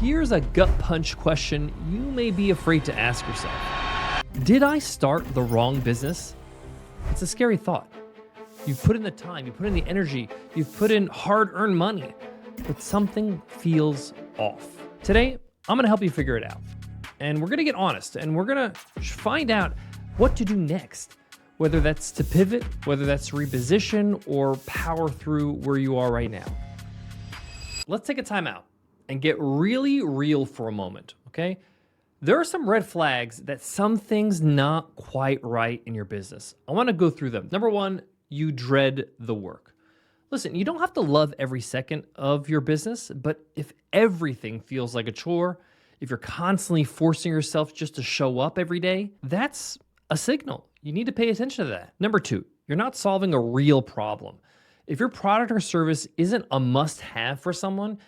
Here's a gut punch question you may be afraid to ask yourself. Did I start the wrong business? It's a scary thought. You've put in the time, you've put in the energy, you've put in hard-earned money, but something feels off. Today, I'm gonna help you figure it out. And we're gonna get honest, and we're gonna find out what to do next, whether that's to pivot, whether that's to reposition, or power through where you are right now. Let's take a time out and get really real for a moment, okay? There are some red flags that something's not quite right in your business. I wanna go through them. Number one, you dread the work. Listen, you don't have to love every second of your business, but if everything feels like a chore, if you're constantly forcing yourself just to show up every day, that's a signal. You need to pay attention to that. Number two, you're not solving a real problem. If your product or service isn't a must-have for someone,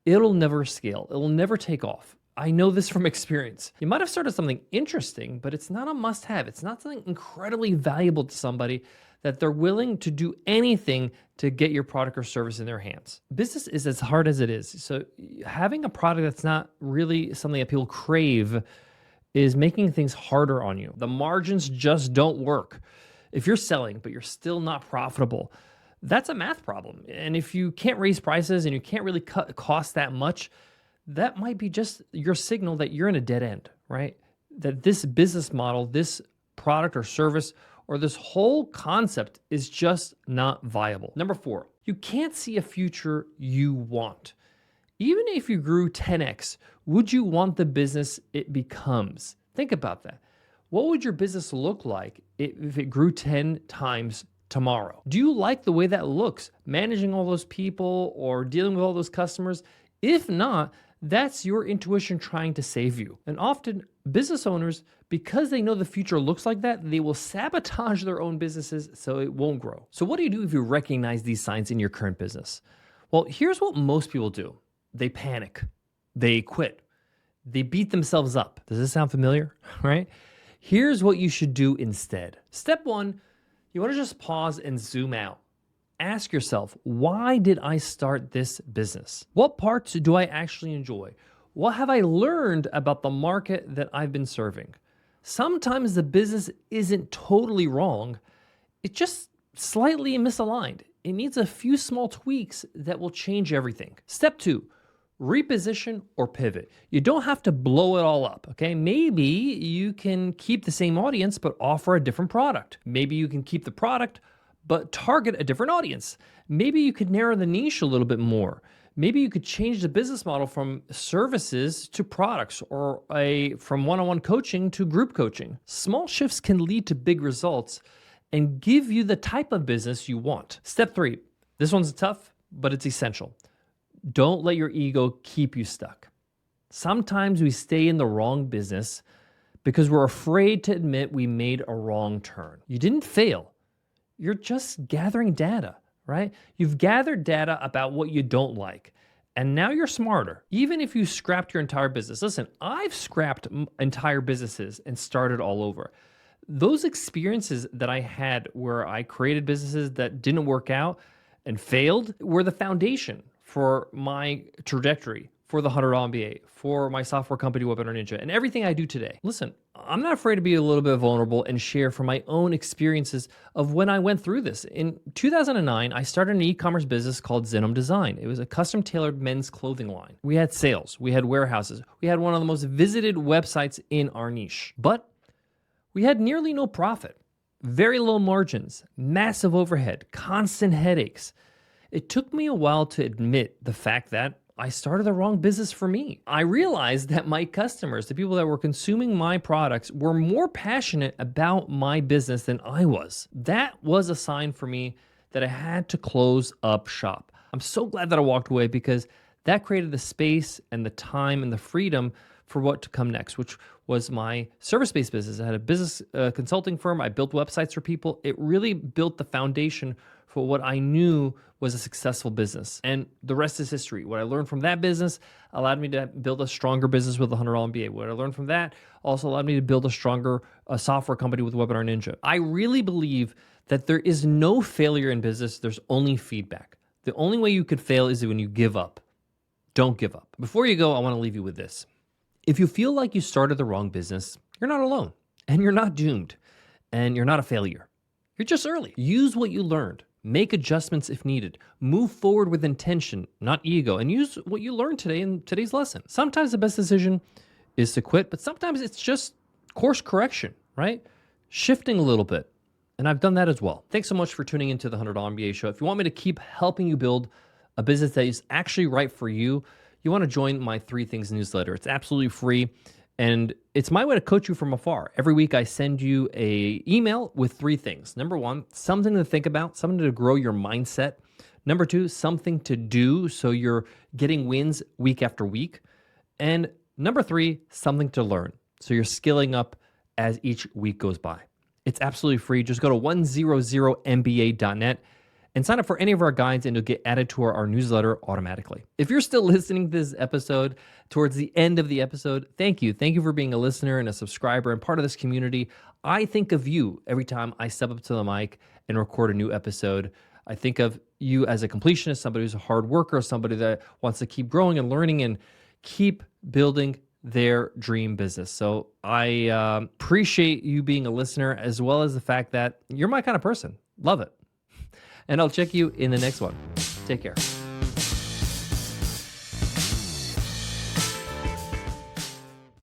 it'll never scale. It'll never take off. I know this from experience. You might have started something interesting, but it's not a must-have. It's not something incredibly valuable to somebody that they're willing to do anything to get your product or service in their hands. Business is as hard as it is. So having a product that's not really something that people crave is making things harder on you. The margins just don't work. If you're selling, but you're still not profitable, that's a math problem. And if you can't raise prices and you can't really cut costs that much, that might be just your signal that you're in a dead end, right? That this business model, this product or service, or this whole concept is just not viable. Number four, you can't see a future you want. Even if you grew 10x, would you want the business it becomes? Think about that. What would your business look like if it grew 10 times tomorrow? Do you like the way that looks, managing all those people or dealing with all those customers? If not, that's your intuition trying to save you. And often business owners, because they know the future looks like that, they will sabotage their own businesses so it won't grow. So what do you do if you recognize these signs in your current business? Well, here's what most people do. They panic, they quit, they beat themselves up. Does this sound familiar, right? Here's what you should do instead. Step one, you wanna just pause and zoom out. Ask yourself, why did I start this business? What parts do I actually enjoy? What have I learned about the market that I've been serving? Sometimes the business isn't totally wrong. It's just slightly misaligned. It needs a few small tweaks that will change everything. Step two, reposition or pivot. You don't have to blow it all up, okay? Maybe you can keep the same audience, but offer a different product. Maybe you can keep the product, but target a different audience. Maybe you could narrow the niche a little bit more. Maybe you could change the business model from services to products or from one-on-one coaching to group coaching. Small shifts can lead to big results and give you the type of business you want. Step three, this one's tough, but it's essential. Don't let your ego keep you stuck. Sometimes we stay in the wrong business because we're afraid to admit we made a wrong turn. You didn't fail. You're just gathering data, right? You've gathered data about what you don't like, and now you're smarter. Even if you scrapped your entire business. Listen, I've scrapped entire businesses and started all over. Those experiences that I had where I created businesses that didn't work out and failed were the foundation for my trajectory, for the $100 MBA, for my software company, Webinar Ninja, and everything I do today. Listen, I'm not afraid to be a little bit vulnerable and share from my own experiences of when I went through this. In 2009, I started an e-commerce business called Zenhom Design. It was a custom-tailored men's clothing line. We had sales, we had warehouses, we had one of the most visited websites in our niche, but we had nearly no profit, very low margins, massive overhead, constant headaches. It took me a while to admit the fact that I started the wrong business for me. I realized that my customers, the people that were consuming my products, were more passionate about my business than I was. That was a sign for me that I had to close up shop. I'm so glad that I walked away because that created the space and the time and the freedom for what to come next, which was my service-based business. I had a business consulting firm. I built websites for people. It really built the foundation for what I knew was a successful business. And the rest is history. What I learned from that business allowed me to build a stronger business with the $100 MBA. What I learned from that also allowed me to build a stronger software company with Webinar Ninja. I really believe that there is no failure in business. There's only feedback. The only way you could fail is when you give up. Don't give up. Before you go, I want to leave you with this. If you feel like you started the wrong business, you're not alone, and you're not doomed, and you're not a failure. You're just early. Use what you learned. Make adjustments if needed. Move forward with intention, not ego, and use what you learned today in today's lesson. Sometimes the best decision is to quit, but sometimes it's just course correction, right? Shifting a little bit. And I've done that as well. Thanks so much for tuning into the $100 MBA show. If you want me to keep helping you build a business that is actually right for you, you want to join my 3 Things newsletter. It's absolutely free, and it's my way to coach you from afar. Every week I send you an email with 3 things. Number 1, something to think about, something to grow your mindset. Number 2, something to do so you're getting wins week after week. And number 3, something to learn so you're skilling up as each week goes by. It's absolutely free. Just go to 100mba.net and sign up for any of our guides, and you'll get added to our newsletter automatically. If you're still listening to this episode towards the end of the episode, thank you. Thank you for being a listener and a subscriber and part of this community. I think of you every time I step up to the mic and record a new episode. I think of you as a completionist, somebody who's a hard worker, somebody that wants to keep growing and learning and keep building their dream business. So I appreciate you being a listener, as well as the fact that you're my kind of person. Love it. And I'll check you in the next one. Take care.